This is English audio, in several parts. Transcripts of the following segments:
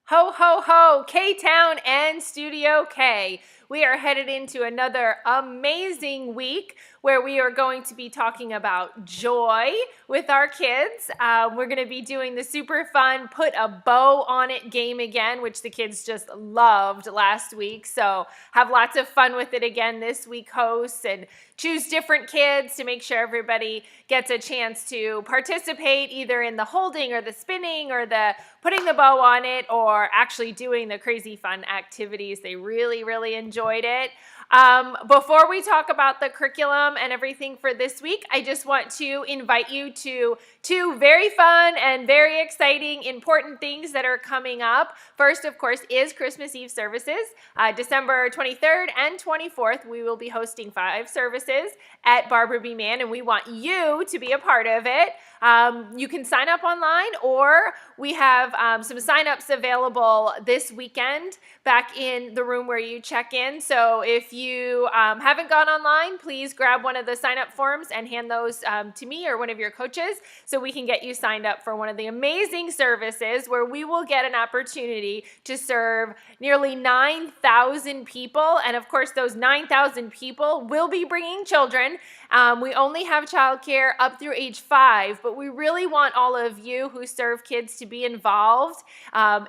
Ho, ho, ho, K-Town and Studio K. We are headed into another amazing week where we are going to be talking about joy with our kids. We're going to be doing the super fun Put a Bow on It game again, which the kids just loved last week. So have lots of fun with it again this week, hosts, and choose different kids to make sure everybody gets a chance to participate either in the holding or the spinning or the putting the bow on it or actually doing the crazy fun activities. They really, really enjoyed it. Before we talk about the curriculum and everything for this week, I just want to invite you to two very fun and very exciting, important things that are coming up. First, of course, is Christmas Eve services. December 23rd and 24th, we will be hosting 5 services at Barbara B. Mann, and we want you to be a part of it. You can sign up online, or we have some sign-ups available this weekend back in the room where you check in. So if you haven't gone online, please grab one of the sign-up forms and hand those to me or one of your coaches so we can get you signed up for one of the amazing services where we will get an opportunity to serve nearly 9,000 people. And of course, those 9,000 people will be bringing children. We only have childcare up through age 5, but we really want all of you who serve kids to be involved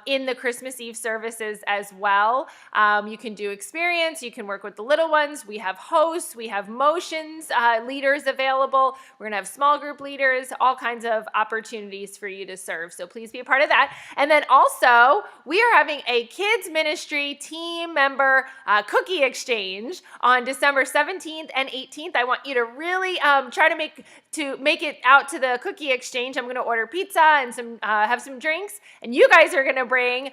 in the Christmas Eve services as well. You can do experience, you can work with the little ones. We have hosts, we have motions leaders available. We're gonna have small group leaders, all kinds of opportunities for you to serve. So please be a part of that. And then also, we are having a kids ministry team member cookie exchange on December 17th and 18th. I want you to really try to make it out to the cookie exchange. I'm going to order pizza and have some drinks, and you guys are going to bring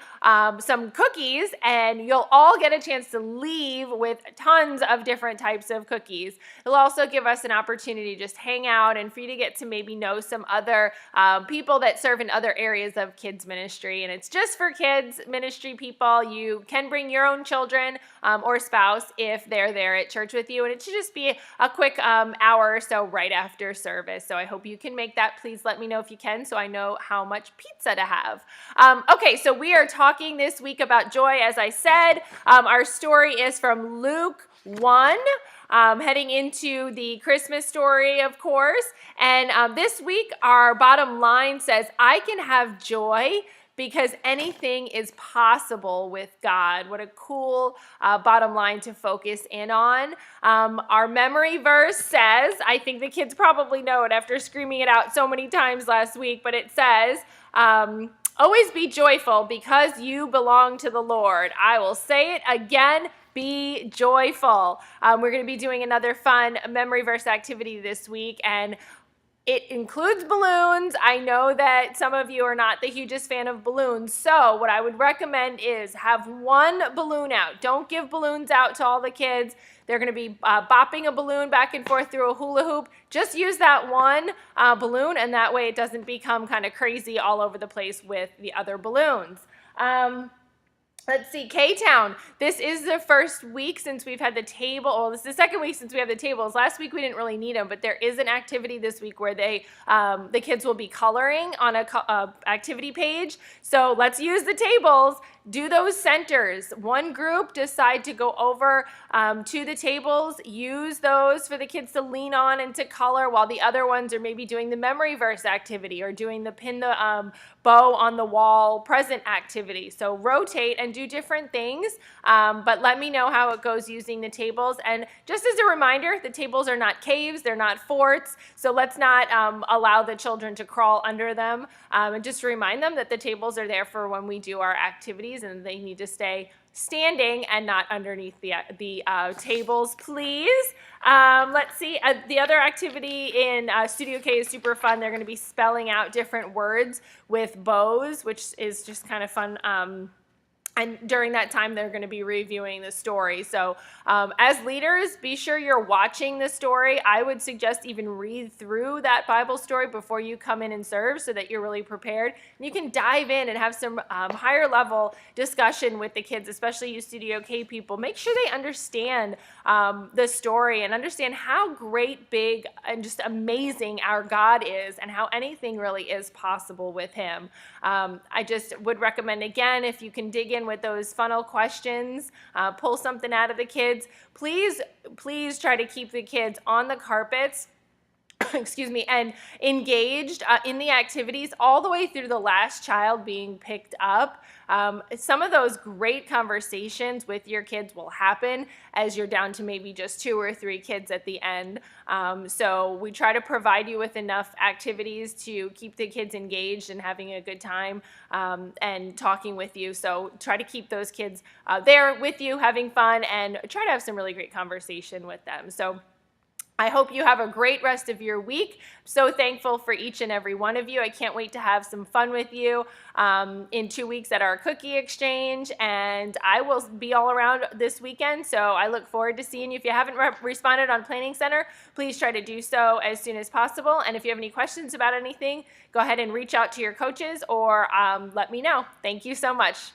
some cookies, and you'll all get a chance to leave with tons of different types of cookies. It'll also give us an opportunity to just hang out and for you to get to maybe know some other people that serve in other areas of kids ministry. And it's just for kids ministry people. You can bring your own children or spouse if they're there at church with you, and it should just be a quick hour or so right after service. So I hope you can make that. Please let me know if you can so I know how much pizza to have. Okay, so we are talking this week about joy. As I said, our story is from Luke 1. Heading into the Christmas story, of course. And this week, our bottom line says, I can have joy because anything is possible with God. What a cool bottom line to focus in on. Our memory verse says, I think the kids probably know it after screaming it out so many times last week, but it says, always be joyful because you belong to the Lord. I will say it again. Be joyful. We're going to be doing another fun memory verse activity this week, and it includes balloons. I know that some of you are not the hugest fan of balloons, so what I would recommend is have one balloon out. Don't give balloons out to all the kids. They're going to be bopping a balloon back and forth through a hula hoop. Just use that one balloon, and that way it doesn't become kind of crazy all over the place with the other balloons. Let's see, K-Town. This is the first week since we've had the table. Well, this is the second week since we have the tables. Last week we didn't really need them, but there is an activity this week where the kids will be coloring on a activity page. So let's use the tables. Do those centers. One group decide to go over to the tables, use those for the kids to lean on and to color, while the other ones are maybe doing the memory verse activity or doing the pin the bow on the wall present activity. So rotate and do different things, but let me know how it goes using the tables. And just as a reminder, the tables are not caves, they're not forts, so let's not allow the children to crawl under them. And just remind them that the tables are there for when we do our activities, and they need to stay standing and not underneath the tables, please. Let's see, the other activity in Studio K is super fun. They're going to be spelling out different words with bows, which is just kind of fun And during that time, they're going to be reviewing the story. So as leaders, be sure you're watching the story. I would suggest even read through that Bible story before you come in and serve so that you're really prepared. And you can dive in and have some higher level discussion with the kids, especially you Studio K people. Make sure they understand the story and understand how great, big, and just amazing our God is and how anything really is possible with him. I just would recommend, again, if you can dig in with those funnel questions, pull something out of the kids. Please try to keep the kids on the carpets excuse me, and engaged in the activities all the way through the last child being picked up. Some of those great conversations with your kids will happen as you're down to maybe just 2 or 3 kids at the end. So we try to provide you with enough activities to keep the kids engaged and having a good time and talking with you. So try to keep those kids there with you, having fun, and try to have some really great conversation with them. So I hope you have a great rest of your week. I'm so thankful for each and every one of you. I can't wait to have some fun with you in 2 weeks at our cookie exchange, and I will be all around this weekend, so I look forward to seeing you. If you haven't responded on Planning Center, please try to do so as soon as possible, and if you have any questions about anything, go ahead and reach out to your coaches or let me know. Thank you so much.